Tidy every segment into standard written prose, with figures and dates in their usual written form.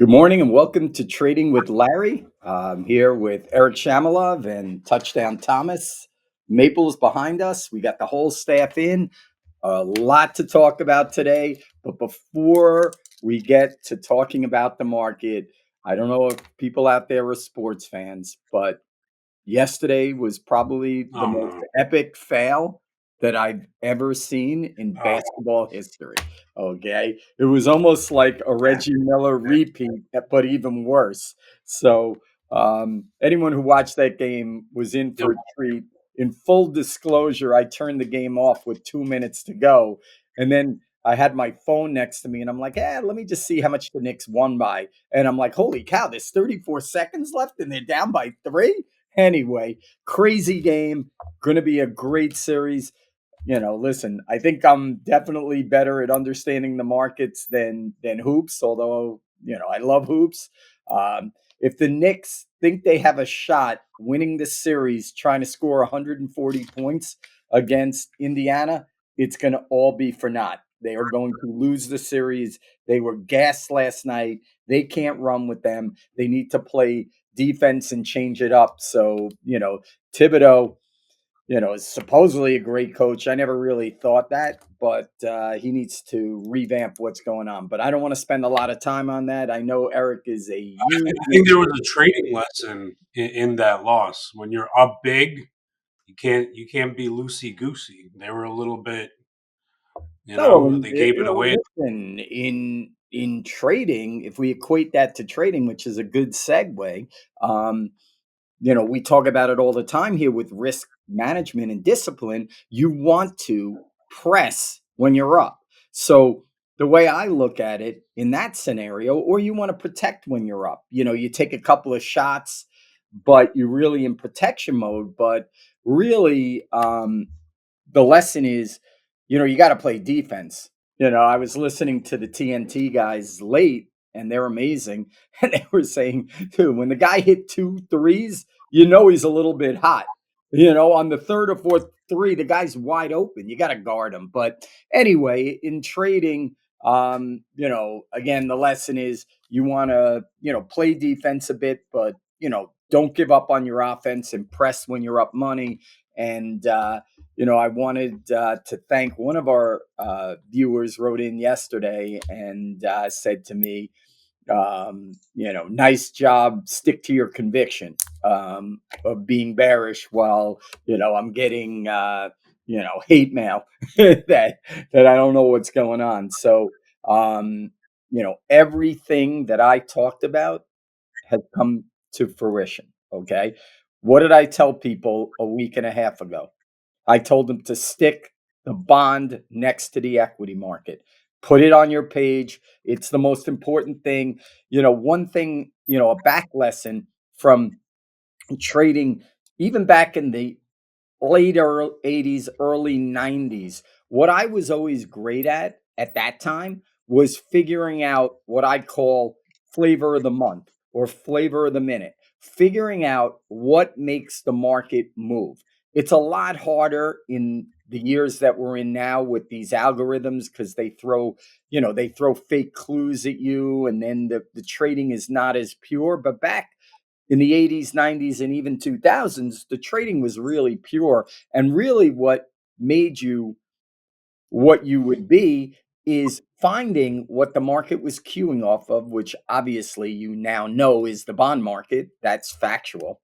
Good morning and welcome to Trading with Larry. I'm here with Eric Shamalov and Touchdown Thomas. Maple's behind us. We got the whole staff in. A lot to talk about today. But before we get to talking about the market, I don't know if people out there are sports fans, but yesterday was probably the Oh most no. epic fail that I've ever seen in Oh, basketball history. Okay. It was almost like a yeah. Reggie Miller repeat, but even worse. So, anyone who watched that game was in Yep. for a treat. In full disclosure, I turned the game off with 2 minutes to go. And then I had my phone next to me, and I'm like, let me just see how much the Knicks won by. And I'm like, holy cow, there's 34 seconds left, and they're down by 3. Anyway, crazy game. Going to be a great series. Listen, I think I'm definitely better at understanding the markets than hoops, although, I love hoops. If the Knicks think they have a shot winning the series, trying to score 140 points against Indiana, it's going to all be for naught. They are going to lose the series. They were gassed last night. They can't run with them. They need to play defense and change it up. So, Thibodeau, is supposedly a great coach. I never really thought that, but he needs to revamp what's going on. But I don't want to spend a lot of time on that. I know Eric is a huge. I think there was a trading lesson in that loss. When you're up big, you can't be loosey goosey. They were a little bit, No, they gave it away. listen, in trading, if we equate that to trading, which is a good segue, um, we talk about it all the time here with risk management and discipline. You want to press when you're up. So the way I look at it in that scenario, or you want to protect when you're up, you take a couple of shots, but you're really in protection mode. But really, the lesson is, you got to play defense. I was listening to the TNT guys late, and they're amazing. And they were saying, dude, when the guy hit 2 threes, he's a little bit hot. On the third or fourth three, the guy's wide open. You got to guard him. But anyway, in trading, again, the lesson is you want to, play defense a bit, but, don't give up on your offense and press when you're up money. And, I wanted to thank one of our viewers wrote in yesterday and said to me, nice job, stick to your conviction of being bearish while, I'm getting, hate mail that I don't know what's going on. So, everything that I talked about has come to fruition. Okay. What did I tell people a week and a half ago? I told them to stick the bond next to the equity market. Put it on your page. It's the most important thing. One thing, a back lesson from trading, even back in the later 80s, early 90s. What I was always great at that time was figuring out what I call flavor of the month or flavor of the minute, figuring out what makes the market move. It's a lot harder in the years that we're in now with these algorithms because they throw fake clues at you, and then the trading is not as pure. But back in the 80s, 90s, and even 2000s, the trading was really pure. And really, what made you what you would be is finding what the market was queuing off of, which obviously you now know is the bond market. That's factual.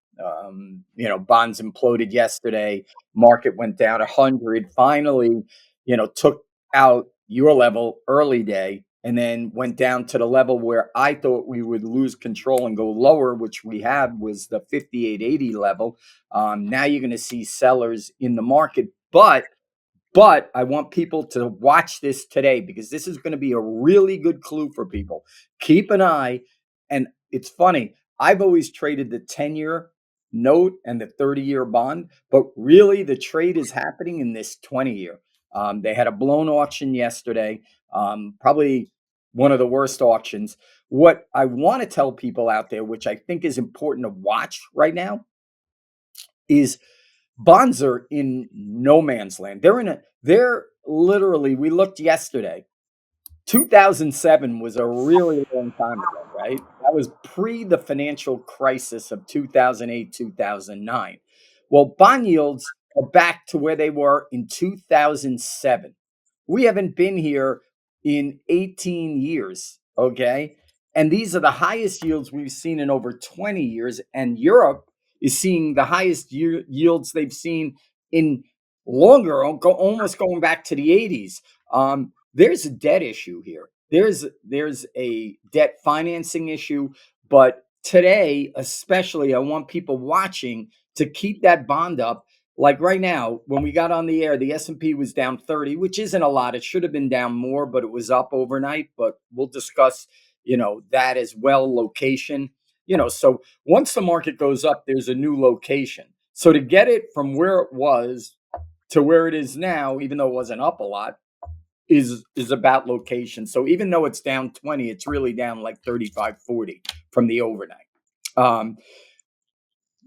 Bonds imploded yesterday. Market went down 100. Finally, took out your level early day and then went down to the level where I thought we would lose control and go lower, which we have was the 58.80 level. Now you're going to see sellers in the market, but I want people to watch this today because this is going to be a really good clue for people. Keep an eye. And it's funny, I've always traded the 10-year note and the 30-year bond, but really the trade is happening in this 20-year. They had a blown auction yesterday, probably one of the worst auctions. What I want to tell people out there, which I think is important to watch right now, is bonds are in no man's land. They're literally, we looked yesterday, 2007 was a really long time ago, right? That was pre the financial crisis of 2008, 2009. Well, bond yields are back to where they were in 2007. We haven't been here in 18 years, okay? And these are the highest yields we've seen in over 20 years. And Europe is seeing the highest yields they've seen in longer, almost going back to the 80s. There's a debt issue here. There's a debt financing issue, but today, especially, I want people watching to keep that bond up. Like right now, when we got on the air, the S&P was down 30, which isn't a lot. It should have been down more, but it was up overnight. But we'll discuss, that as well. Location, so once the market goes up, there's a new location. So to get it from where it was to where it is now, even though it wasn't up a lot, is about location. So even though it's down 20, it's really down like 35, 40 from the overnight. Um,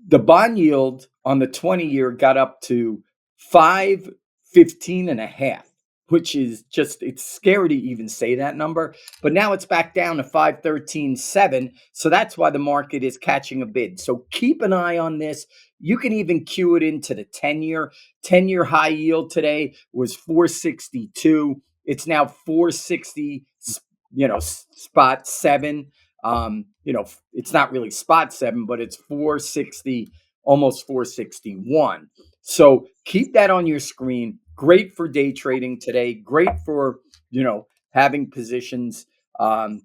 the bond yield on the 20-year got up to 515 and a half, which is just, it's scary to even say that number. But now it's back down to 513.7. So that's why the market is catching a bid. So keep an eye on this. You can even cue it into the 10-year. 10-year high yield today was 462. It's now 460, spot seven. It's not really spot seven, but it's 460, almost 461. So keep that on your screen. Great for day trading today. Great for, having positions, and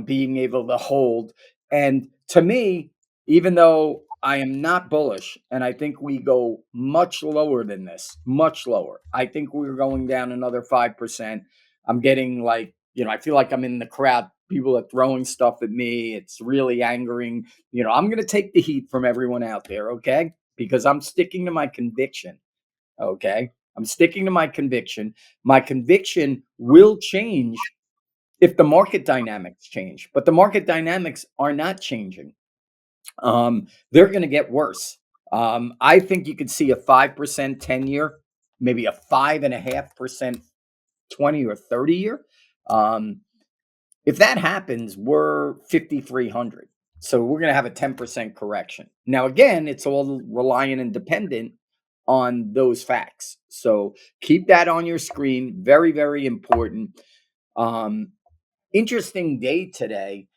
being able to hold. And to me, even though I am not bullish, and I think we go much lower than this, much lower. I think we're going down another 5%. I'm getting like, I feel like I'm in the crowd. People are throwing stuff at me. It's really angering. I'm going to take the heat from everyone out there, okay? Because I'm sticking to my conviction, okay? I'm sticking to my conviction. My conviction will change if the market dynamics change, but the market dynamics are not changing. They're going to get worse. I think you could see a 5% 10-year, maybe a 5.5% 20 or 30-year. If that happens, we're 5,300. So we're going to have a 10% correction. Now, again, it's all reliant and dependent on those facts. So keep that on your screen. Very, very important. Um, Interesting day today,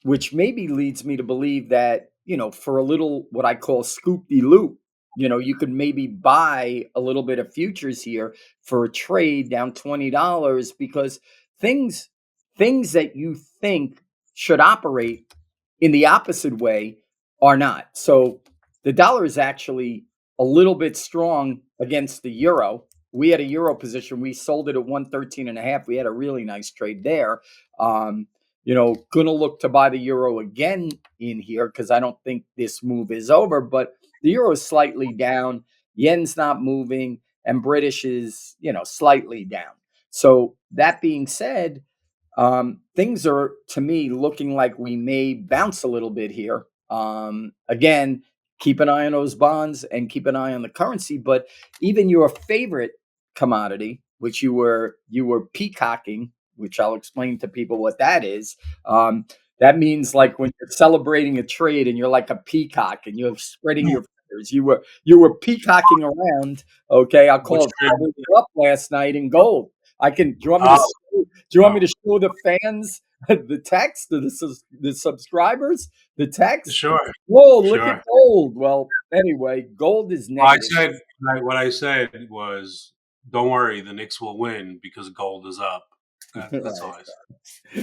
which maybe leads me to believe that, for a little what I call scoop de loop, you could maybe buy a little bit of futures here for a trade down $20 because things things that you think should operate in the opposite way are not. So the dollar is actually a little bit strong against the euro. We had a euro position. We sold it at 113 and a half. We had a really nice trade there. Um, gonna look to buy the euro again in here because I don't think this move is over, but the euro is slightly down, yen's not moving, and British is, slightly down. So that being said, things are to me looking like we may bounce a little bit here. Again, keep an eye on those bonds and keep an eye on the currency, but even your favorite commodity, which you were peacocking, which I'll explain to people what that is. That means like when you're celebrating a trade and you're like a peacock and you're spreading your feathers. You were peacocking around. Okay, I'll Which call it trade was feathers up last night in gold. I can. Do you want me to? oh, Do you want me oh, to show the fans the text, the subscribers, the text? sure, Whoa, look at sure. gold. Well, anyway, gold is Well, negative. what I said was, don't worry, the Knicks will win because gold is up. That's all Right. I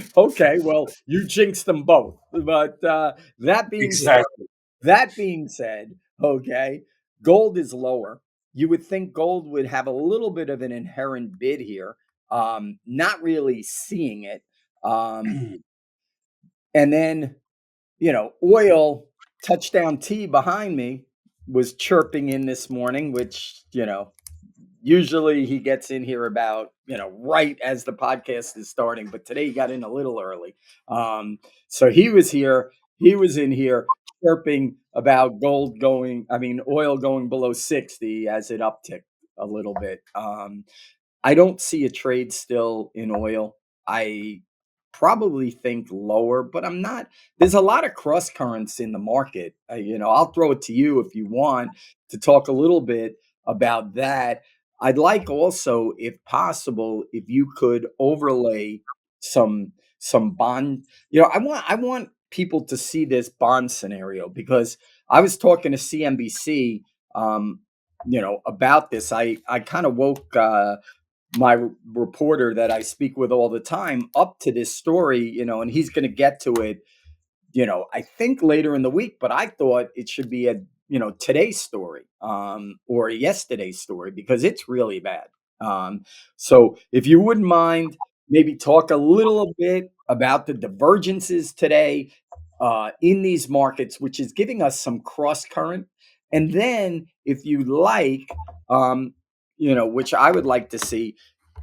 said. Okay, well, you jinxed them both. But that being said, Exactly. that being said, okay, gold is lower. You would think gold would have a little bit of an inherent bid here. Not really seeing it. Um, and then, oil touchdown T behind me was chirping in this morning, which, usually he gets in here about, right as the podcast is starting, but today he got in a little early. So he was in here chirping about oil going below 60 as it upticked a little bit. I don't see a trade still in oil. I probably think lower, but I'm not. There's a lot of cross currents in the market. I'll throw it to you if you want to talk a little bit about that. I'd like also, if possible, if you could overlay some bond. I want people to see this bond scenario because I was talking to CNBC, about this. I kind of woke my reporter that I speak with all the time up to this story, and he's going to get to it, I think later in the week, but I thought it should be a, today's story, or yesterday's story because it's really bad. Um, so if you wouldn't mind, maybe talk a little bit about the divergences today in these markets, which is giving us some cross current. And then if you like, um, which I would like to see,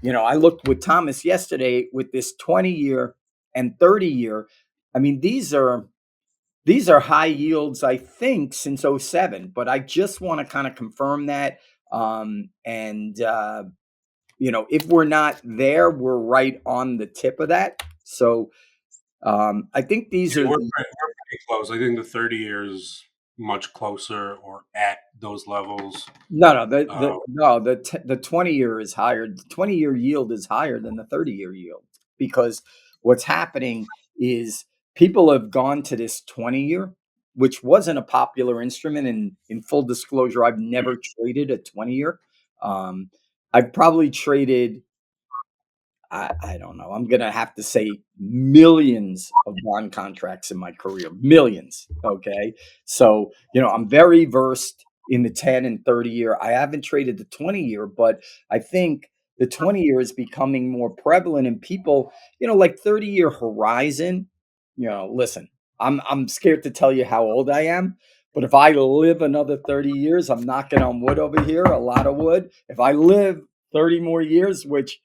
I looked with Thomas yesterday with this 20-year and 30-year. I mean, these are high yields, I think, since '07, but I just want to kind of confirm that. And if we're not there, we're right on the tip of that. So I think these Yeah, are we're the pretty close. I think the 30 years much closer or at those levels. no, no, the Uh, the no, the 20-year is higher. The 20-year yield is higher than the 30-year yield because what's happening is people have gone to this 20-year, which wasn't a popular instrument. And in full disclosure, I've never traded a 20-year. Um, I've probably traded I don't know. I'm gonna have to say millions of bond contracts in my career. Millions. Okay. So, I'm very versed in the 10 and 30 year. I haven't traded the 20-year, but I think the 20-year is becoming more prevalent and people, like 30-year horizon, listen, I'm scared to tell you how old I am, but if I live another 30 years, I'm knocking on wood over here, a lot of wood. If I live 30 more years, which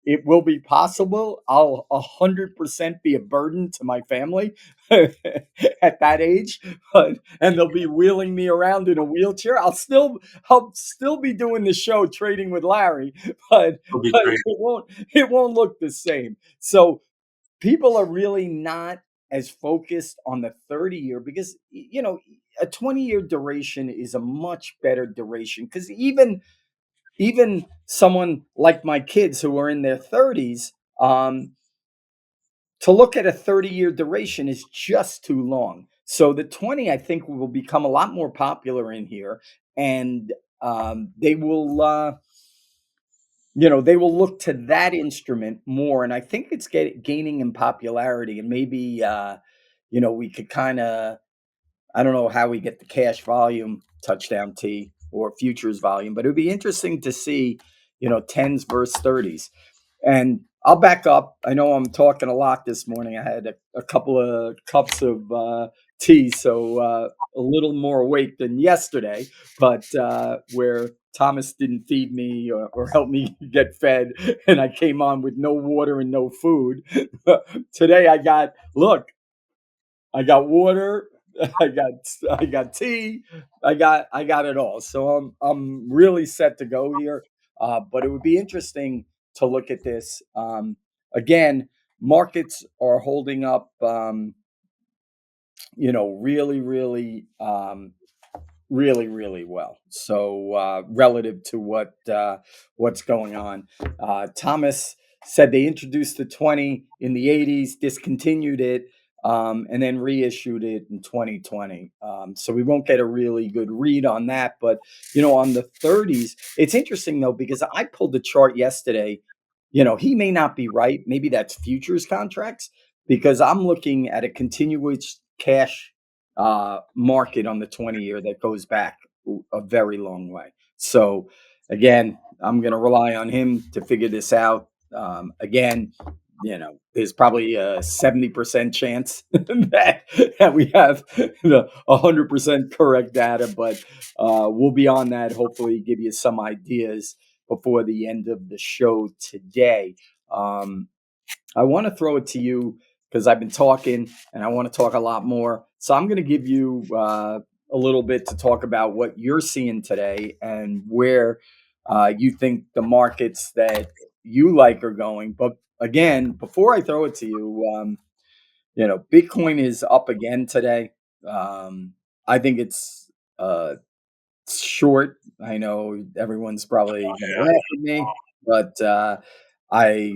it will be possible. I'll 100% be a burden to my family at that age, and they'll be wheeling me around in a wheelchair. I'll still be doing the show trading with Larry, but it'll be but great. it won't look the same. So people are really not as focused on the 30-year because a 20-year duration is a much better duration because even someone like my kids who are in their 30s, to look at a 30-year duration is just too long. So the 20, I think, will become a lot more popular in here, and they will look to that instrument more. And I think it's gaining in popularity, and maybe we could kind of I don't know how we get the cash volume touchdown T or futures volume, but it would be interesting to see, 10s versus 30s. And I'll back up. I know I'm talking a lot this morning. I had a couple of cups of tea, so a little more awake than yesterday, but where Thomas didn't feed me or help me get fed, and I came on with no water and no food. Today I got water, I got I got tea, I got it all. So I'm really set to go here. But it would be interesting to look at this. Again, markets are holding up really, really really, really well. So relative to what's going on, Thomas said they introduced the 20 in the '80s, discontinued it, and then reissued it in 2020. So we won't get a really good read on that. But on the 30s, it's interesting though because I pulled the chart yesterday. He may not be right. Maybe that's futures contracts because I'm looking at a continuous cash market on the 20-year that goes back a very long way. So again, I'm going to rely on him to figure this out. Again, there's probably a 70% chance that we have the 100% correct data, but we'll be on that. Hopefully, give you some ideas before the end of the show today. Um, I want to throw it to you because I've been talking and I want to talk a lot more. So I'm going to give you a little bit to talk about what you're seeing today and where you think the markets that you like are going. But again, before I throw it to you, Bitcoin is up again today. I think it's short. I know everyone's probably going to Yeah. laugh at me, but I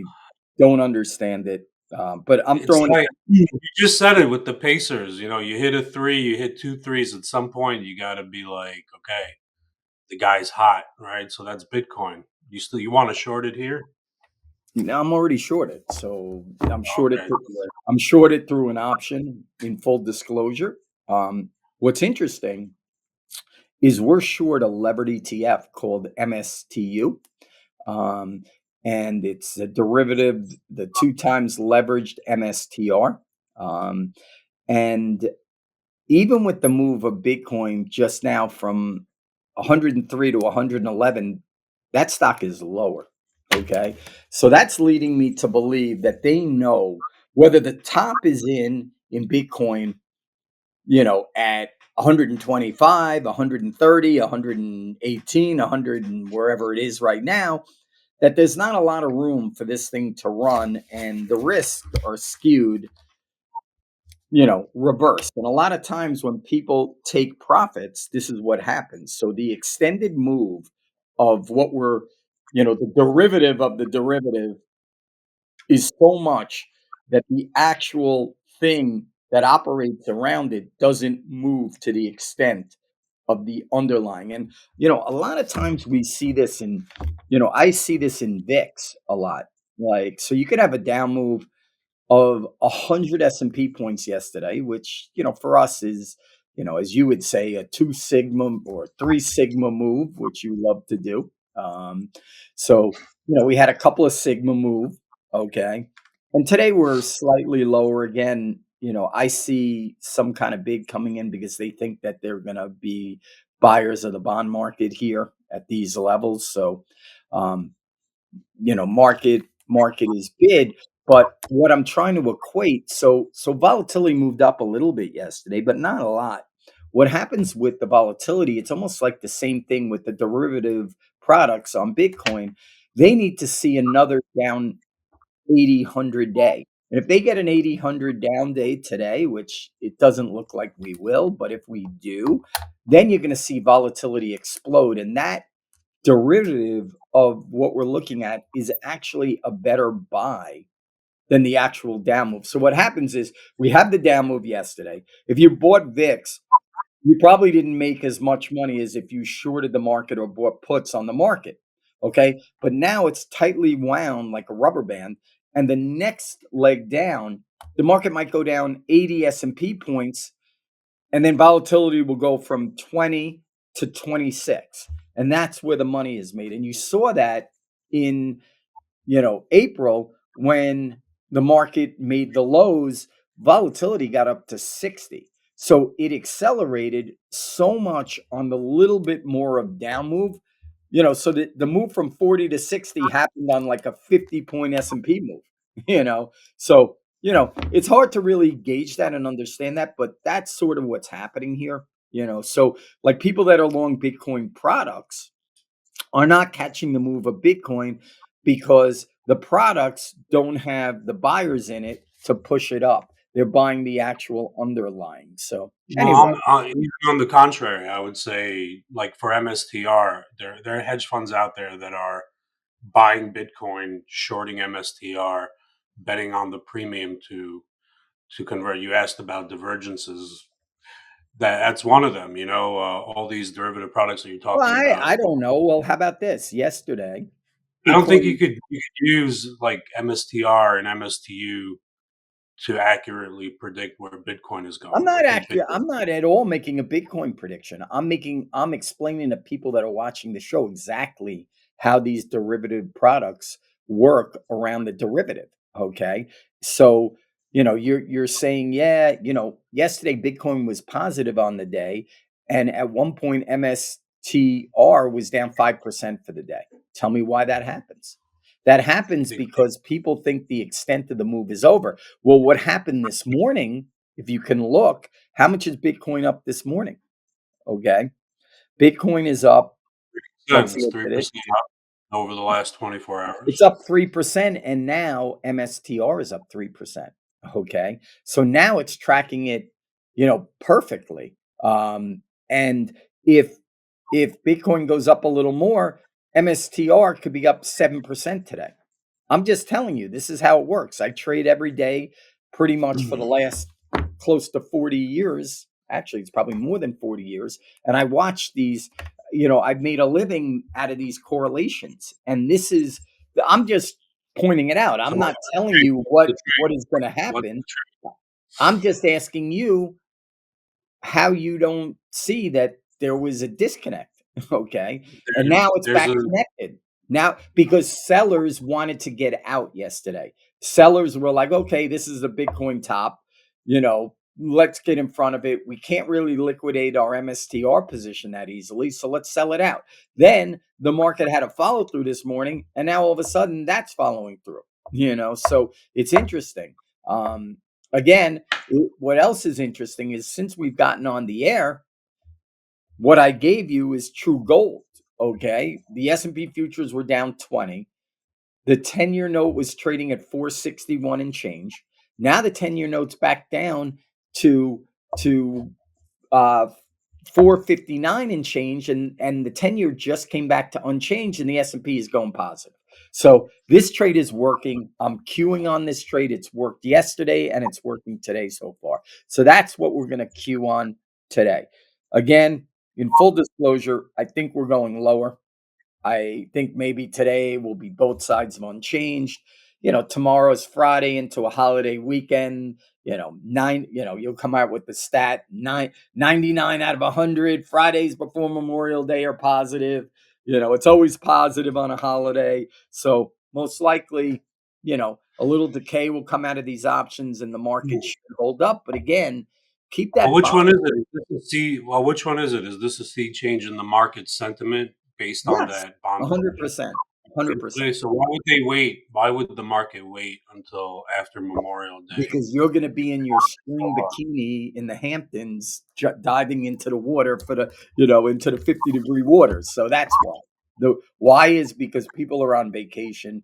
don't understand it. But I'm It's throwing like it. you just said it with the Pacers. You know, you hit a three, you hit two threes. At some point, you got to be like, okay, the guy's hot, right? So that's Bitcoin. You want to short it here? Now I'm already shorted, so Okay. I'm shorted through an option. In full disclosure, what's interesting is we're short a levered ETF called MSTU. Um, and it's a derivative, the two times leveraged MSTR. Um, and even with the move of Bitcoin just now from 103 to 111, that stock is lower. Okay. So that's leading me to believe that they know whether the top is in Bitcoin, at 125, 130, 118, 100, and wherever it is right now, that there's not a lot of room for this thing to run and the risks are skewed, reversed. And a lot of times when people take profits, this is what happens. So the extended move of what we're, the derivative of the derivative is so much that the actual thing that operates around it doesn't move to the extent of the underlying. And a lot of times we see this in, I see this in VIX a lot. Like, so you could have a down move of 100 S&P points yesterday, which, for us is, as you would say, a 2 sigma or 3 sigma move, which you love to do. So, we had a couple of sigma move, okay? And today we're slightly lower again. I see some kind of big coming in because they think that they're going to be buyers of the bond market here at these levels. So, um, market is bid, but what I'm trying to equate, so volatility moved up a little bit yesterday, but not a lot. What happens with the volatility, it's almost like the same thing with the derivative products on Bitcoin. They need to see another down 80 100 day. And if they get an 80 100 down day today, which it doesn't look like we will, but if we do, then you're going to see volatility explode, and that derivative of what we're looking at is actually a better buy than the actual down move. So what happens is we have the down move yesterday. If you bought VIX, you probably didn't make as much money as if you shorted the market or bought puts on the market. Okay. But now it's tightly wound like a rubber band. And the next leg down, the market might go down 80 S&P points, and then volatility will go from 20 to 26, and that's where the money is made. And you saw that in April, when the market made the lows, volatility got up to 60. So it accelerated so much on the little bit more of down move. So the move from 40 to 60 happened on like a 50-point S&P move, So, it's hard to really gauge that and understand that, but that's sort of what's happening here, So like people that are long Bitcoin products are not catching the move of Bitcoin because the products don't have the buyers in it to push it up. They're buying the actual underlying. So Well, anyway, even on the contrary, I would say, like for MSTR, there are hedge funds out there that are buying Bitcoin, shorting MSTR, betting on the premium to convert. You asked about divergences. That's one of them. All these derivative products that you're well, talking I about. don't know. Well, how about this? Yesterday, I don't think you Bitcoin. could use like MSTR and MSTU to accurately predict where Bitcoin is going. I think Bitcoin. I'm not at all making a Bitcoin prediction. I'm explaining to people that are watching the show exactly how these derivative products work around the derivative. Okay. So, you're saying, yeah, yesterday Bitcoin was positive on the day, and at one point MSTR was down 5% for the day. Tell me why that happens. That happens because people think the extent of the move is over. Well, what happened this morning, if you can look, how much is Bitcoin up this morning? Okay. Bitcoin is up. Let's It's look three at it. percent up. over the last 24 It's hours. up 3%, and now MSTR is up 3%. Okay. So now it's tracking it, perfectly. And if Bitcoin goes up a little more, MSTR could be up 7% today. I'm just telling you, this is how it works. I trade every day pretty much for the last close to 40 years. Actually, it's probably more than 40 years. And I watch these, I've made a living out of these correlations. And I'm just pointing it out. So I'm what's not telling you what the trade? is going to What's happen. the trade? I'm just asking you how you don't see that there was a disconnect. Okay. And now it's There's back a connected. Now, because sellers wanted to get out yesterday. Sellers were like, okay, this is the Bitcoin top, let's get in front of it. We can't really liquidate our MSTR position that easily, so let's sell it out. Then the market had a follow through this morning, and now all of a sudden that's following through, so it's interesting. Again, what else is interesting is since we've gotten on the air, what I gave you is true gold. Okay, the S&P futures were down 20. The 10-year note was trading at 461 and change. Now the 10-year note's back down to to uh 459 and change, and the 10-year just came back to unchanged, and the S&P is going positive. So this trade is working. I'm queuing on this trade. It's worked yesterday and it's working today so far. So that's what we're going to queue on today. Again, in full disclosure, I think we're going lower. I think maybe today will be both sides of unchanged. Tomorrow's Friday into a holiday weekend. You'll come out with the stat 99 out of 100. Fridays before Memorial Day are positive. It's always positive on a holiday. So most likely, a little decay will come out of these options and the market should hold up. But again, keep Well, that which bond. one is it? Is this a sea? Well, which one is it? Is this a sea change in the market sentiment based on Yes, that bond purchase 100%. 100%. today? So why would they wait? Why would the market wait until after Memorial Day? Because you're going to be in your spring bikini in the Hamptons, diving into the water into the 50-degree waters. So that's why. The why is because people are on vacation.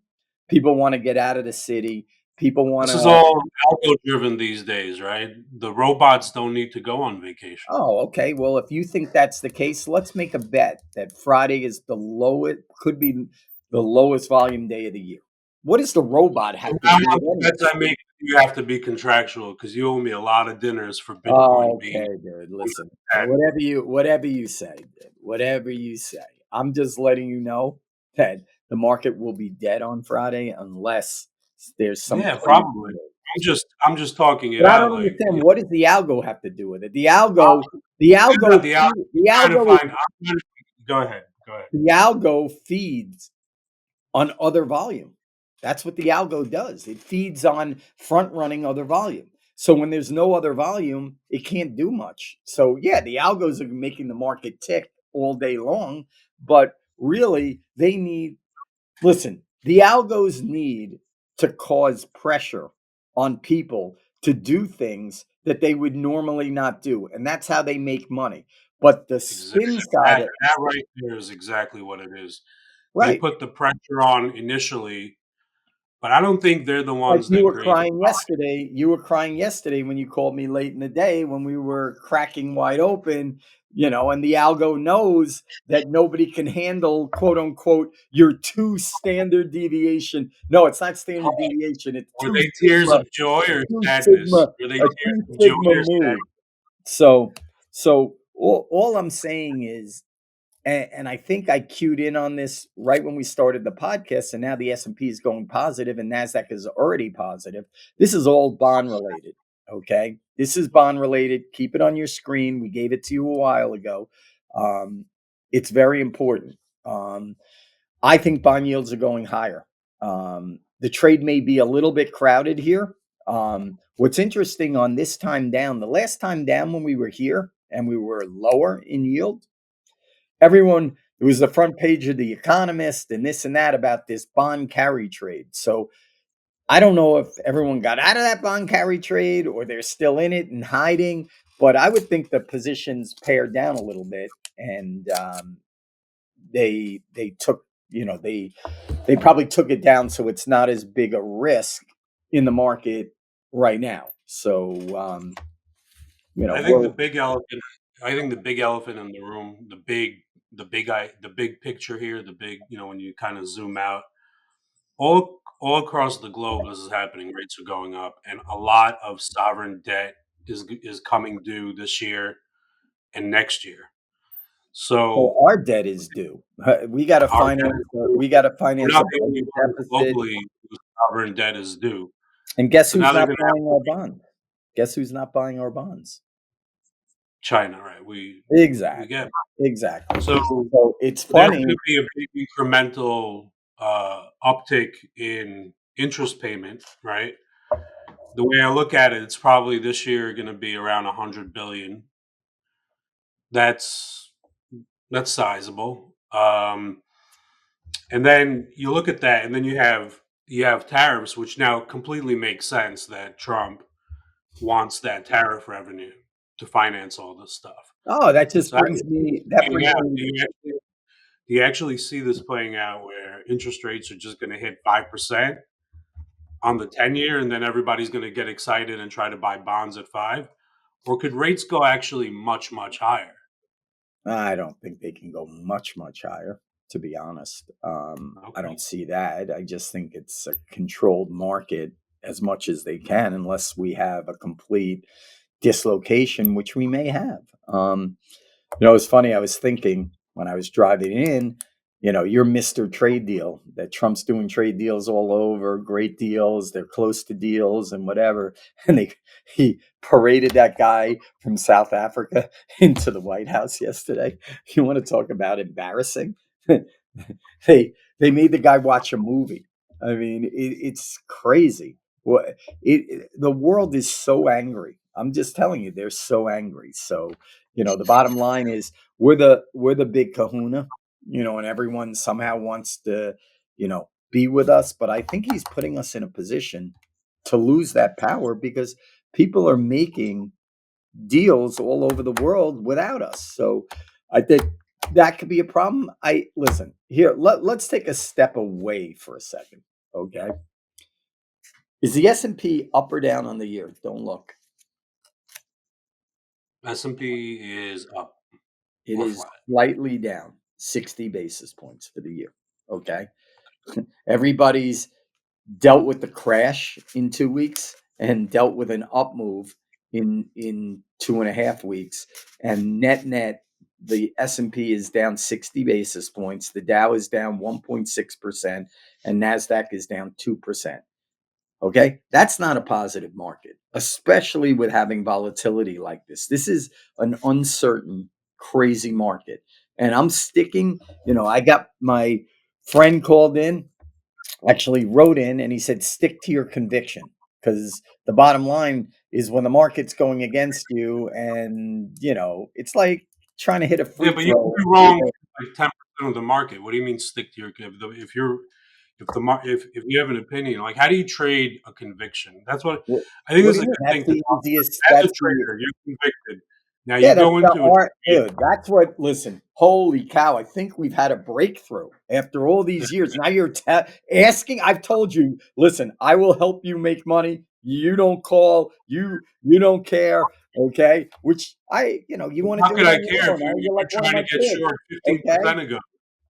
People want to get out of the city. People want This is to. all algo driven these days, right? The robots don't need to go on vacation. Oh, okay. Well, if you think that's the case, let's make a bet that Friday is the lowest, could be the lowest volume day of the year. What does the robot So have to how do much with any of bets this? I make, you have to be contractual because you owe me a lot of dinners for Bitcoin Oh, being okay, dude. Listen, at. whatever you say, dude, whatever you say. I'm just letting you know that the market will be dead on Friday unless there's some Yeah, crazy probably. move. I'm just talking it But I out don't like, understand, what does the algo have to do with it? forget about the out. The I'm trying to algo find. I'm trying to, go ahead. Go ahead. the algo feeds on other volume. That's what the algo does. It feeds on front running other volume. So when there's no other volume, it can't do much. So yeah, the algos are making the market tick all day long, but really listen, the algos need to cause pressure on people to do things that they would normally not do. And that's how they make money. But the Exactly. spin side of That right there is exactly what it is. They right. put the pressure on initially, but I don't think they're the Like ones that create the you were crying yesterday when you called me late in the day when we were cracking wide open, and the algo knows that nobody can handle, quote unquote, your two standard deviation. No, it's not standard value. deviation. It's Were they tears of joy or sadness? Were they a tears two of joy sigma or move. sadness? So all I'm saying is, and I think I cued in on this right when we started the podcast, and now the S&P is going positive and Nasdaq is already positive. This is all bond related. Okay, this is bond related. Keep it on your screen. We gave it to you a while ago. Um, it's very important. I think bond yields are going higher. The trade may be a little bit crowded here. What's interesting on this time down, the last time down when we were here and we were lower in yield, everyone, it was the front page of the Economist and this and that about this bond carry trade. So I don't know if everyone got out of that bond carry trade or they're still in it and hiding, but I would think the positions pared down a little bit, and they took they probably took it down so it's not as big a risk in the market right now. So I think the we're big elephant. I think the big elephant in the room, the big picture here, the big, when you kind of zoom out, all across the globe, this is happening. Rates are going up, and a lot of sovereign debt is coming due this year and next year. so So our debt is due. We got to our debt finance. is due. We got to We're finance a not the only budget ones deficit. globally whose sovereign debt is due. And guess So who's now they're not going to have buying our bonds? Guess who's not buying our bonds? China, right? We Exactly. get Exactly. so So it's there's going to funny. be a big incremental uptick in interest payment, right? The way I look at it, it's probably this year going to be around 100 billion. That's that's sizable. And then you look at that, and then you have tariffs, which now completely makes sense that Trump wants that tariff revenue to finance all this stuff. Oh, that just So how do brings you see me. this That playing brings out? me. Do you actually see this playing out where interest rates are just going to hit 5% on the 10-year, and then everybody's going to get excited and try to buy bonds at 5? Or could rates go actually much, much higher? I don't think they can go much, much higher, to be honest. I Okay. don't see that. I just think it's a controlled market as much as they can, unless we have a complete dislocation, which we may have. It's funny. I was thinking when I was driving in, you're Mr. Trade Deal, that Trump's doing trade deals all over, great deals. They're close to deals and whatever. And he paraded that guy from South Africa into the White House yesterday. You want to talk about embarrassing? They made the guy watch a movie. I mean, it's crazy. What the world is so angry. I'm just telling you, they're so angry. So the bottom line is we're the big kahuna, and everyone somehow wants to, be with us. But I think he's putting us in a position to lose that power because people are making deals all over the world without us. So I think that could be a problem. I listen here. Let's take a step away for a second. Okay, is the S&P up or down on the year? Don't look. S&P is up It or is flat. slightly down, 60 basis points for the year. Okay. Everybody's dealt with the crash in 2 weeks and dealt with an up move in 2.5 weeks. And net, the S&P is down 60 basis points. The Dow is down 1.6%, and NASDAQ is down 2%. Okay. That's not a positive market, especially with having volatility like this. This is an uncertain, crazy market. And I'm sticking, I got my friend called in, actually wrote in, and he said, stick to your conviction. Because the bottom line is when the market's going against you, and, it's like trying to hit a Yeah, free but you could throw be with wrong like 10% of the market. What do you mean stick to your if you have an opinion, like how do you trade a conviction? That's what I think what this do is you a mean? good That's thing to the talk easiest. about. As a That's the trader, you're convicted. Now Yeah, you that's go the into a art, trade. dude. That's what. Listen, holy cow! I think we've had a breakthrough after all these years. Now you're asking. I've told you. Listen, I will help you make money. You don't call. You don't care. Okay. Which you want to How do could it I on your care if own. Now you're you're like one of trying my to get kids. short Okay. 15% ago?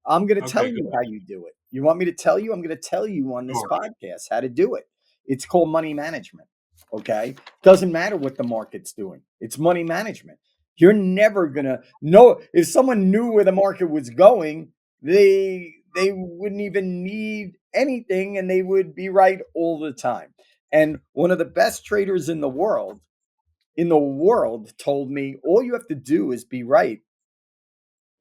I'm going to tell Okay, you good. how you do it. You want me to tell you? I'm going to tell you on this Sure. podcast how to do it. It's called money management. Okay. Doesn't matter what the market's doing, it's money management. You're never going to know if someone knew where the market was going, they wouldn't even need anything and they would be right all the time. And one of the best traders in the world told me all you have to do is be right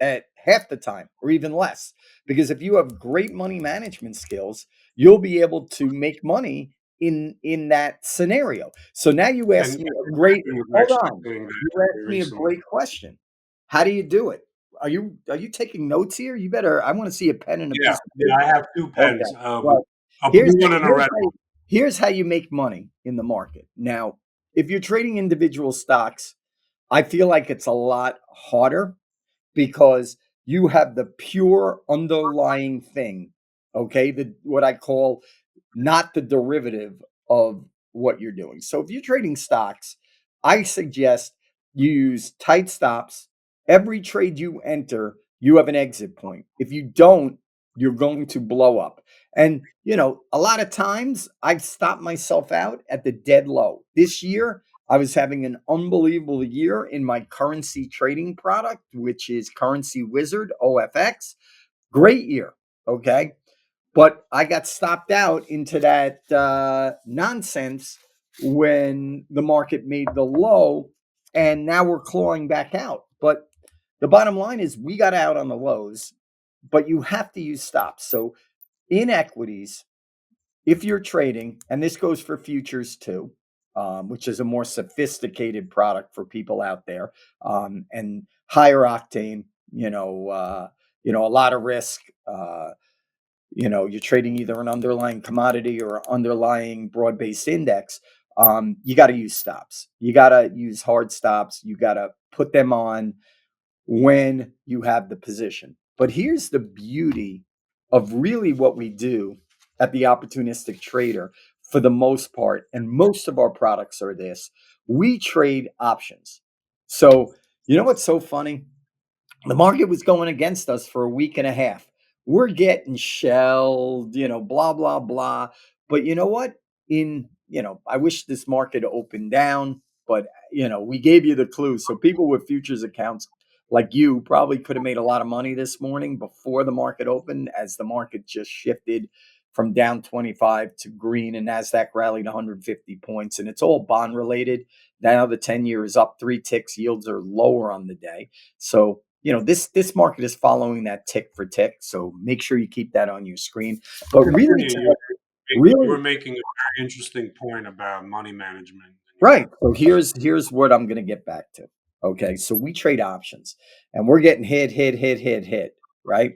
at half the time or even less. Because if you have great money management skills, you'll be able to make money in that scenario. So now you ask And me a great Benedict was hold actually on. saying that You very asked me a recently. great question. How do you do it? Are you taking notes here? You better I want to see a pen and a Yeah, piece of yeah. I paper. have two pens. Okay. Well, I'll put here's one in a here's red how, here's how you make money in the market. Now, if you're trading individual stocks, I feel like it's a lot harder because you have the pure underlying thing, okay? The what I call not the derivative of what you're doing. So if you're trading stocks, I suggest you use tight stops. Every trade you enter, you have an exit point. If you don't, you're going to blow up. And, a lot of times I've stopped myself out at the dead low. This year, I was having an unbelievable year in my currency trading product, which is Currency Wizard, OFX. Great year. Okay. But I got stopped out into that nonsense when the market made the low, and now we're clawing back out. But the bottom line is we got out on the lows, but you have to use stops. So in equities, if you're trading, and this goes for futures too, which is a more sophisticated product for people out there, and higher octane, a lot of risk. You're trading either an underlying commodity or an underlying broad-based index. You got to use stops. You got to use hard stops. You got to put them on when you have the position. But here's the beauty of really what we do at the Opportunistic Trader for the most part, and most of our products are this: we trade options. So, you know what's so funny? The market was going against us for a week and a half. We're getting shelled, blah, blah, blah. But you know what? I wish this market opened down, but, we gave you the clue. So people with futures accounts like you probably could have made a lot of money this morning before the market opened, as the market just shifted from down 25 to green, and NASDAQ rallied 150 points. And it's all bond related. Now the 10-year is up 3 ticks. Yields are lower on the day. So, this market is following that tick for tick. So make sure you keep that on your screen. But I hear really, you. You really, were making a very interesting point about money management. right. So here's what I'm gonna get back to. Okay. So we trade options and we're getting hit, right?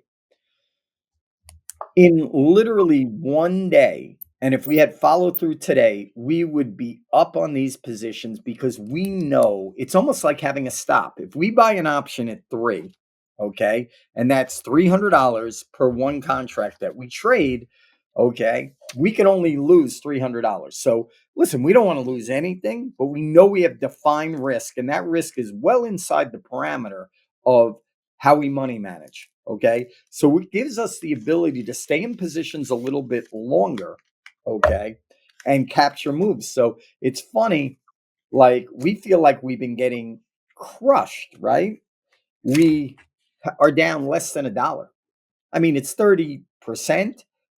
In literally one day, and if we had followed through today, we would be up on these positions because we know it's almost like having a stop. If we buy an option at 3, okay, and that's $300 per one contract that we trade, okay, we can only lose $300. So listen, we don't want to lose anything, but we know we have defined risk, and that risk is well inside the parameter of how we money manage. Okay. So it gives us the ability to stay in positions a little bit longer. Okay. And capture moves. So it's funny, like we feel like we've been getting crushed, right? We are down less than a dollar. I mean, it's 30%,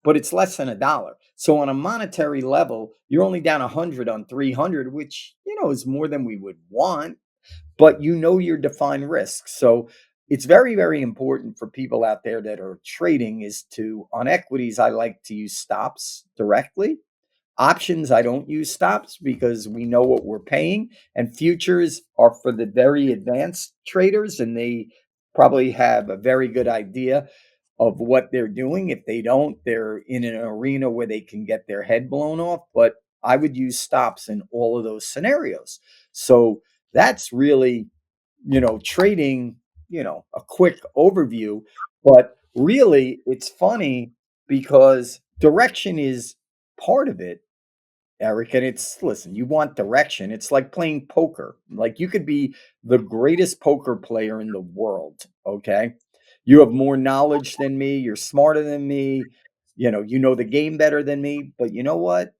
but it's less than a dollar. So on a monetary level, you're only down 100 on 300, which, is more than we would want, but your defined risk. So it's very, very important for people out there that are trading is to, on equities, I like to use stops directly. Options, I don't use stops because we know what we're paying. And futures are for the very advanced traders, and they probably have a very good idea of what they're doing. If they don't, they're in an arena where they can get their head blown off. But I would use stops in all of those scenarios. So that's really, trading, a quick overview. But really, it's funny because direction is part of it, Eric. And listen, you want direction. It's like playing poker. Like you could be the greatest poker player in the world. Okay. You have more knowledge than me. You're smarter than me. You know the game better than me. But you know what?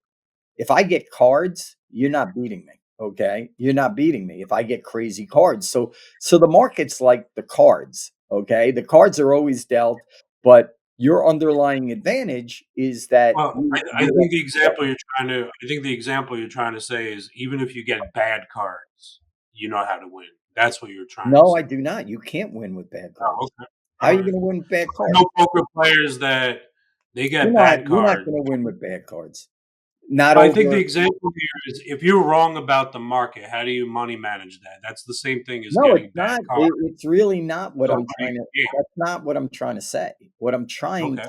If I get cards, you're not beating me. Okay. You're not beating me if I get crazy cards. So the market's like the cards. Okay. The cards are always dealt, but your underlying advantage is that Well, you, I you think the example you're trying to I think the example you're trying to say is even if you get bad cards, you know how to win. That's what you're trying to No, say. I do not. You can't win with bad Oh, cards. okay. How are All you right. going to win with bad I cards? know poker players that they You're get not. bad You're not cards. going to win with bad cards. Not Well, I think the over. example here is if you're wrong about the market, how do you money manage that? That's the same thing as No, it's getting bad not. cards. It's really not what So I'm how do trying to. you That's not what I'm trying to say. Okay. What I'm trying to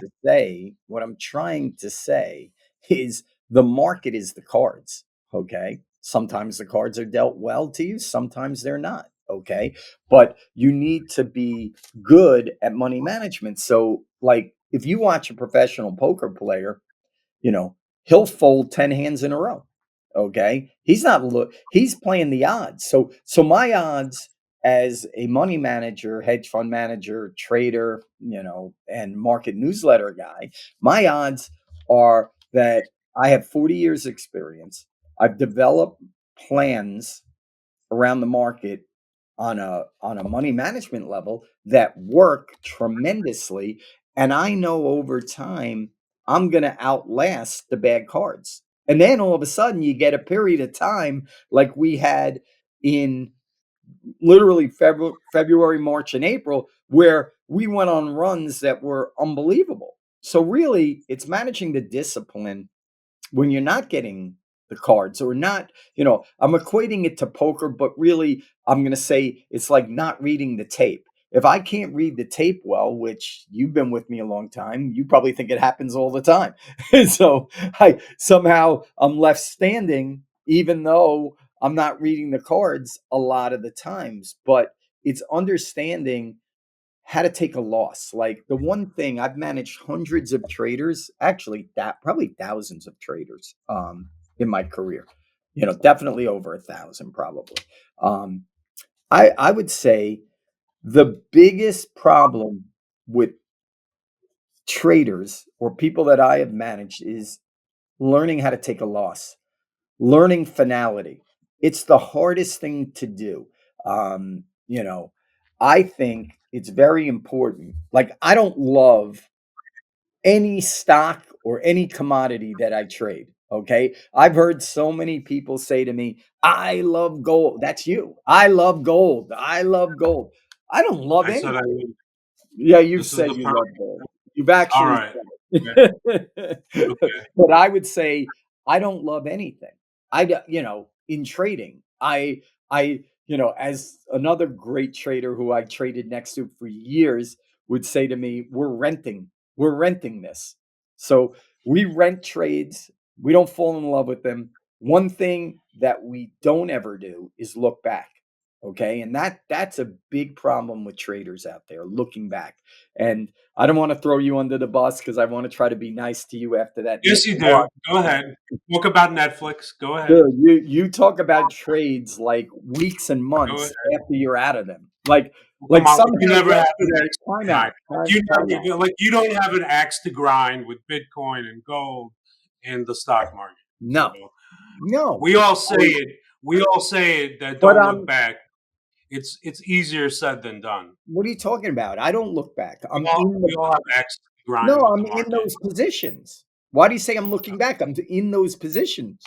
say is the market is the cards. Okay. Sometimes the cards are dealt well to you. Sometimes they're not. Okay. But you need to be good at money management. So, like, if you watch a professional poker player, you know, he'll fold 10 hands in a row. Okay. He's playing the odds. So my odds as a money manager, hedge fund manager, trader, and market newsletter guy, my odds are that I have 40 years experience. I've developed plans around the market on a money management level that work tremendously, and I know over time I'm going to outlast the bad cards. And then all of a sudden you get a period of time like we had in literally February, March, and April, where we went on runs that were unbelievable. So really, it's managing the discipline when you're not getting the cards or not, I'm equating it to poker, but really I'm going to say it's like not reading the tape. If I can't read the tape well, which you've been with me a long time, you probably think it happens all the time. So I'm left standing, even though I'm not reading the cards a lot of the times. But it's understanding how to take a loss. Like, the one thing, I've managed hundreds of traders, actually that probably thousands of traders in my career. Definitely over 1,000 probably. Um, I would say the biggest problem with traders or people that I have managed is learning how to take a loss, learning finality. It's the hardest thing to do. Um, you know, I think it's very important. Like, I don't love any stock or any commodity that I trade. Okay. I've heard so many people say to me, I love gold. That's you. I love gold. I love gold. I don't love I said anything. I would. Yeah, you've This is said the you perfect. love gold. You've actually Alright. said Okay, it. okay. But I would say I don't love anything. In trading, as another great trader who I traded next to for years would say to me, we're renting this. So we rent trades. We don't fall in love with them. One thing that we don't ever do is look back. Okay. And that's a big problem with traders out there looking back. And I don't want to throw you under the bus because I want to try to be nice to you after that Nick Yes, you do. Clark. Go ahead. Talk about Netflix. Go ahead. Dude, you talk about trades like weeks and Go months ahead. after you're out of them. Like Well, come like on, like you somehow never had an yesterday, axe to time grind. out, time out. Like you don't have an axe to grind with Bitcoin and gold and the stock market. So No, no. we all say I, it. We all say it that but don't look back. It's easier said than done. what are you talking about? I don't look back. We all have axes to No, grind with the I'm in market. those positions. Why do you say I'm looking back? I'm in those positions.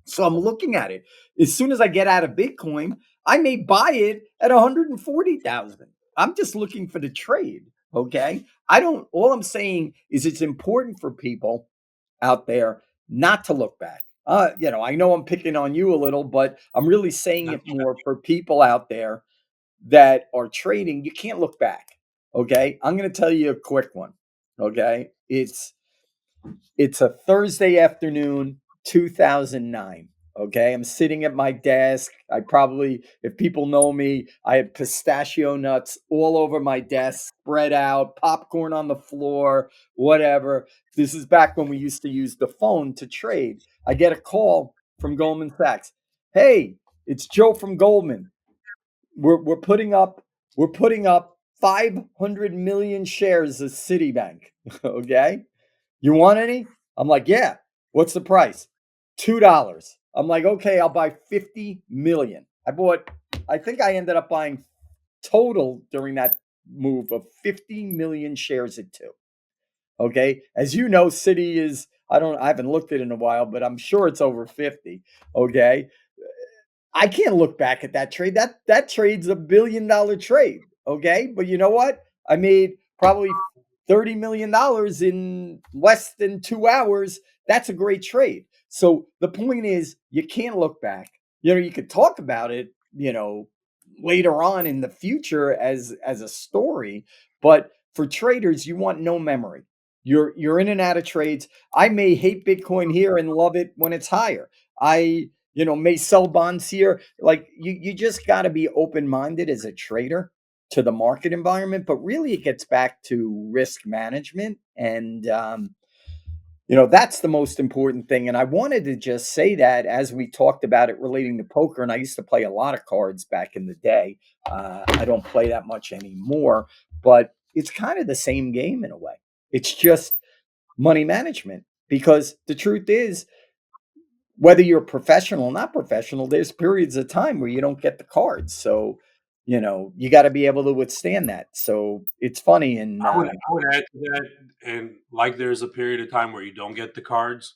So I'm looking at it. As soon as I get out of Bitcoin, I may buy it at 140,000. I'm just looking for the trade. Okay. All I'm saying is it's important for people out there not to look back. I know I'm picking on you a little, but I'm really saying it more for people out there that are trading. You can't look back. Okay. I'm going to tell you a quick one. Okay. It's a Thursday afternoon, 2009. Okay. I'm sitting at my desk. If people know me, I have pistachio nuts all over my desk, spread out, popcorn on the floor, whatever. This is back when we used to use the phone to trade. I get a call from Goldman Sachs. Hey, it's Joe from Goldman. We're putting up 500 million shares of Citibank. Okay. You want any? I'm like, yeah. What's the price? $2. I'm like, okay, I'll buy 50 million. I think I ended up buying total during that move of 50 million shares at two. Okay. As you know, Citi is, I haven't looked at it in a while, but I'm sure it's over 50. Okay. I can't look back at that trade. That trade's $1 billion trade. Okay. But you know what? I made probably $30 million in less than 2 hours. That's a great trade. So the point is you can't look back. You could talk about it, later on in the future as a story, but for traders, you want no memory. You're in and out of trades. I may hate Bitcoin here and love it when it's higher. may sell bonds here. Like you just got to be open minded as a trader to the market environment. But really, it gets back to risk management, and that's the most important thing. And I wanted to just say that as we talked about it relating to poker, and I used to play a lot of cards back in the day. I don't play that much anymore, but it's kind of the same game in a way. It's just money management because the truth is, whether you're professional or not professional, there's periods of time where you don't get the cards. So, you got to be able to withstand that. So it's funny. And I would add to that, and like there's a period of time where you don't get the cards,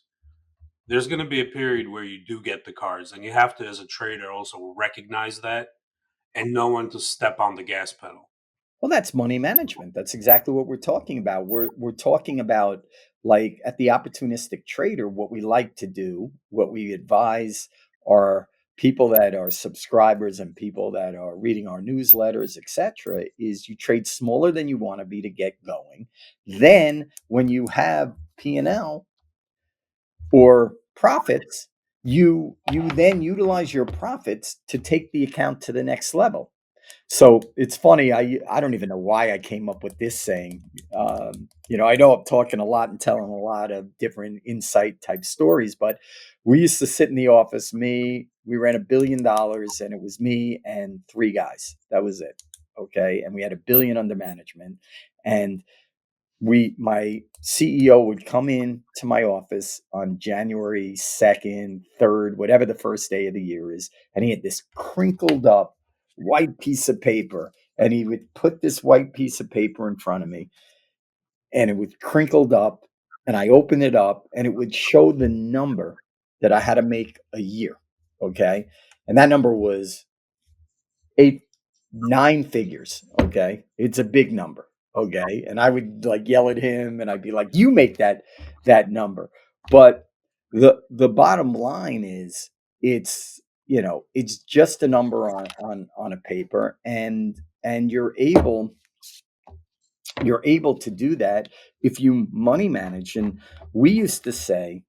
there's going to be a period where you do get the cards, and you have to, as a trader, also recognize that and know when to step on the gas pedal. well, that's money management. That's exactly what we're talking about. We're talking about, like, at the opportunistic trader, what we like to do, what we advise our people that are subscribers and people that are reading our newsletters, etc., is you trade smaller than you want to be to get going. Then when you have P&L or profits, you then utilize your profits to take the account to the next level. So it's funny. I don't even know why I came up with this saying. I know I'm talking a lot and telling a lot of different insight type stories, but we used to sit in the office. We ran $1 billion, and it was me and three guys. That was it. Okay, and we had $1 billion under management, and my CEO would come in to my office on January 2nd, 3rd, whatever the first day of the year is, and he had this crinkled up white piece of paper, and he would put this white piece of paper in front of me, and it was crinkled up, and I opened it up, and it would show the number that I had to make a year. Okay, and that number was eight, nine figures. Okay. It's a big number. Okay. And I would like yell at him and I'd be like, you make that number. But the bottom line is it's just a number on a paper, and you're able to do that if you money manage. And we used to say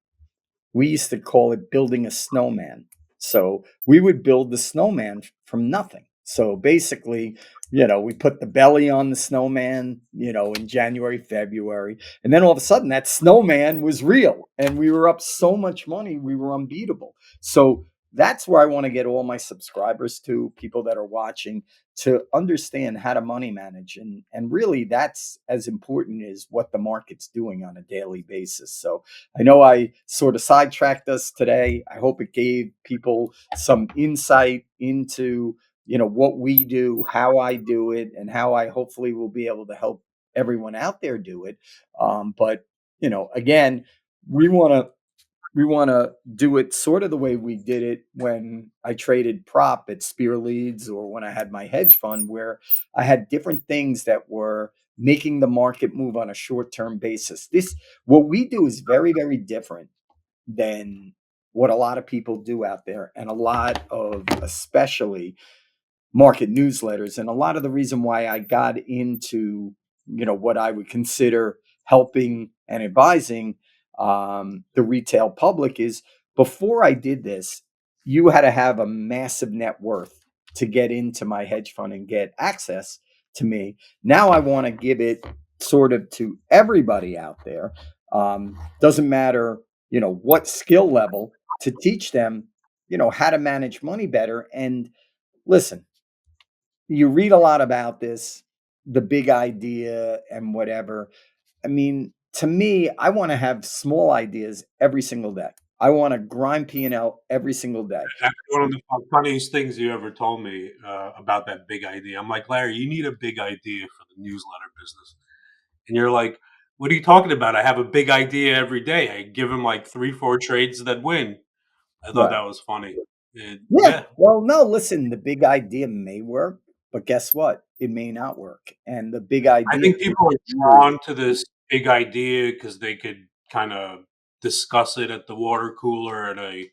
we used to call it building a snowman. So we would build the snowman from nothing. So basically, we put the belly on the snowman, in January, February. And then all of a sudden, that snowman was real. And we were up so much money, we were unbeatable. So that's where I want to get all my subscribers to, people that are watching, to understand how to money manage. And really, that's as important as what the market's doing on a daily basis. So I know I sort of sidetracked us today. I hope it gave people some insight into, what we do, how I do it, and how I hopefully will be able to help everyone out there do it. But again, we want to we want to do it sort of the way we did it when I traded prop at Spear Leads, or when I had my hedge fund, where I had different things that were making the market move on a short-term basis. What we do is very, very different than what a lot of people do out there, and a lot of, especially, market newsletters. And a lot of the reason why I got into, what I would consider helping and advising the retail public is, before I did this, you had to have a massive net worth to get into my hedge fund and get access to me. Now I want to give it sort of to everybody out there. Doesn't matter, what skill level, to teach them, how to manage money better. And listen, you read a lot about this, the big idea and whatever. I mean, to me, I want to have small ideas every single day. I want to grind P&L every single day. That's one of the funniest things you ever told me about that big idea. I'm like, Larry, you need a big idea for the newsletter business. And you're like, what are you talking about? I have a big idea every day. I give him like three, four trades that win. I thought Right. that was funny. And Yeah. yeah, Well, no, listen, the big idea may work, but guess what? It may not work. And the big I idea think for people are you, drawn to this big idea because they could kind of discuss it at the water cooler at a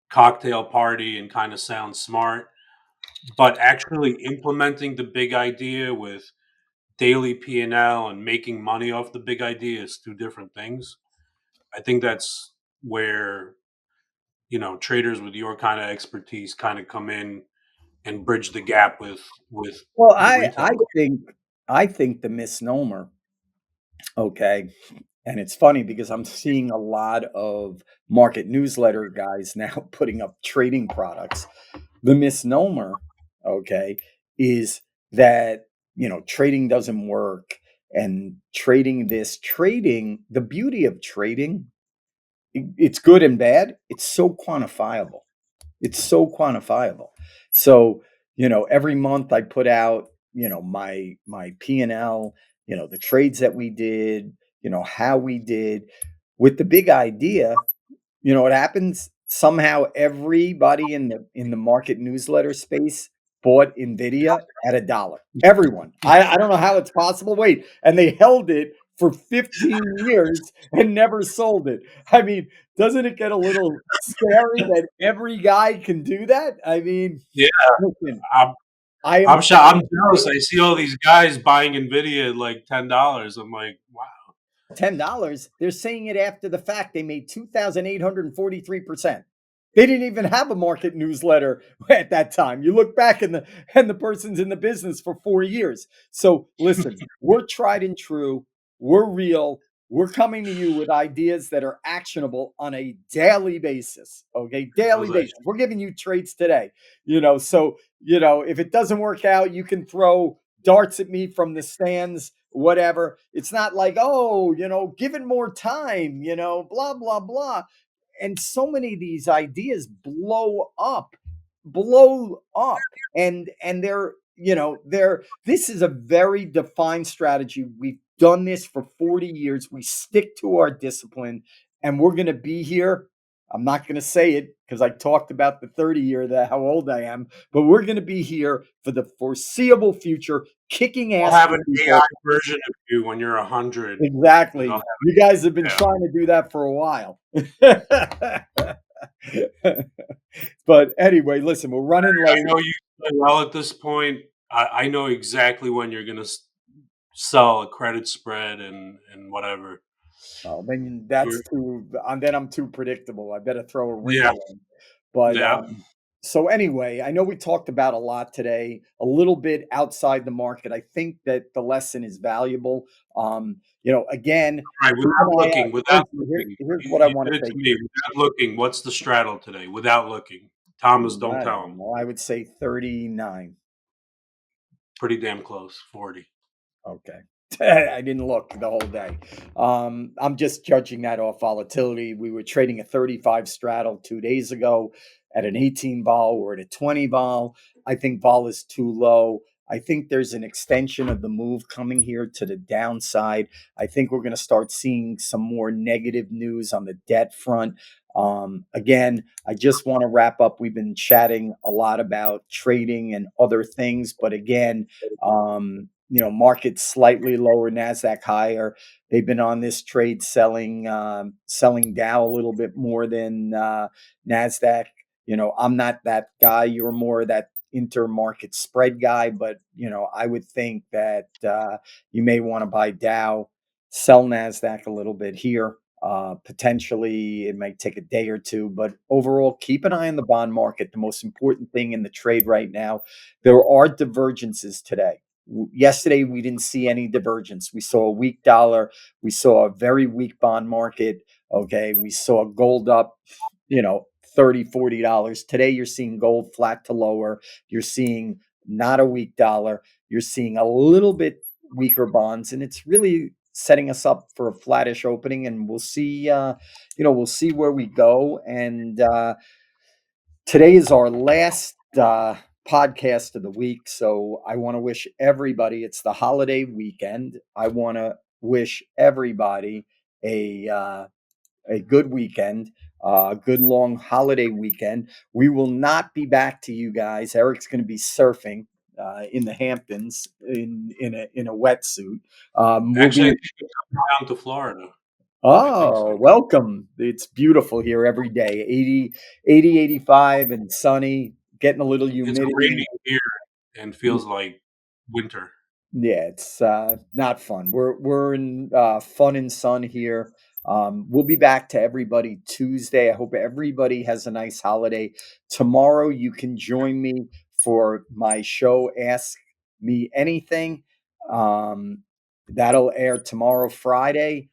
cocktail party and kind of sound smart. But actually implementing the big idea with daily P&L and making money off the big idea is two different things. I think that's where traders with your kind of expertise kind of come in and bridge the gap with Well, the I retail. think the misnomer, okay, and it's funny because I'm seeing a lot of market newsletter guys now putting up trading products. The misnomer, okay, is that, trading doesn't work, and the beauty of trading, it's good and bad. It's so quantifiable. It's so quantifiable. So, every month I put out, my P&L, the trades that we did, how we did, with the big idea. You know what happens? Somehow everybody in the market newsletter space bought Nvidia at a dollar. Everyone. I don't know how it's possible. Wait, and they held it for 15 years and never sold it. I mean, doesn't it get a little scary that every guy can do that? I mean, Yeah, listen, I'm, I am I'm sure I'm jealous. I see all these guys buying Nvidia at like $10. I'm like, wow. $10. They're saying it after the fact. They made 2,843%. They didn't even have a market newsletter at that time. You look back and the person's in the business for 4 years. So listen, we're tried and true. We're real. We're coming to you with ideas that are actionable on a daily basis. Okay, daily Jose. basis. We're giving you trades today. So if it doesn't work out, you can throw darts at me from the stands, whatever. It's not like, oh, give it more time, blah, blah, blah. And so many of these ideas blow up, and they're this is a very defined strategy. We've done this for 40 years. We stick to our discipline, and we're going to be here. I'm not going to say it because I talked about the 30 year, that how old I am, but we're going to be here for the foreseeable future, kicking I'll ass have for an AI people. version of you when you're 100, and I'll Exactly. have You guys have been yeah. trying to do that for a while. But anyway, listen, we're running I late. know you play well at this point. I know exactly when you're gonna sell a credit spread and whatever. Oh, then You're, I'm too predictable. I better throw a yeah, wrinkle in. But yeah. so anyway, I know we talked about a lot today, a little bit outside the market. I think that the lesson is valuable. Again, Right, keep an without eye out. looking, without looking. Here's what I You want did to it say to to me. you. Without looking, what's the straddle today? Without looking. Thomas, don't I tell don't him. know. I would say 39. Pretty damn close. 40. Okay. I didn't look the whole day. I'm just judging that off volatility. We were trading a 35 straddle 2 days ago at an 18 vol. We're at a 20 vol. I think vol is too low. I think there's an extension of the move coming here to the downside. I think we're going to start seeing some more negative news on the debt front. Again, I just want to wrap up. We've been chatting a lot about trading and other things, but again, markets slightly lower, Nasdaq higher. They've been on this trade selling Dow a little bit more than Nasdaq. I'm not that guy. You're more that intermarket spread guy, but I would think that you may want to buy Dow, sell Nasdaq a little bit here. Potentially, it might take a day or two, but overall, keep an eye on the bond market. The most important thing in the trade right now, there are divergences today. Yesterday, we didn't see any divergence. We saw a weak dollar. We saw a very weak bond market. Okay. We saw gold up, you know, 30, $40. Today, you're seeing gold flat to lower. You're seeing not a weak dollar. You're seeing a little bit weaker bonds. And it's really setting us up for a flattish opening. And we'll see where we go. And today is our last podcast of the week. So I want to wish everybody, it's the holiday weekend. I want to wish everybody a good weekend, a good long holiday weekend. We will not be back to you guys. Eric's going to be surfing in the Hamptons in a wetsuit. We'll Actually, I be think you come down to Florida. I think Oh, so. welcome. It's beautiful here every day. 80, 85 and sunny, getting a little It's humidity. raining here and feels like winter. Yeah, it's not fun. We're in fun and sun here. We'll be back to everybody Tuesday. I hope everybody has a nice holiday. Tomorrow, you can join me for my show, Ask Me Anything. That'll air tomorrow, Friday.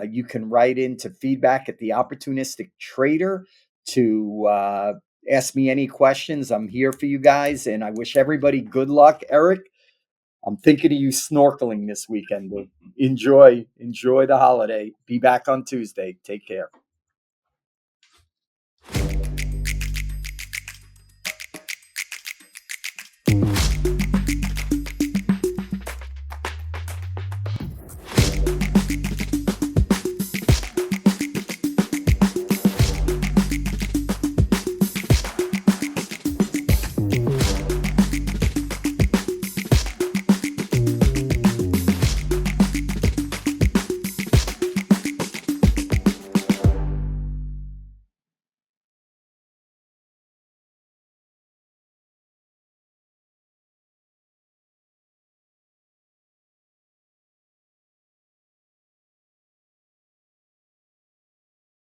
You can write into feedback at the Opportunistic Trader to ask me any questions. I'm here for you guys, and I wish everybody good luck. Eric, I'm thinking of you snorkeling this weekend. Enjoy the holiday. Be back on Tuesday. Take care.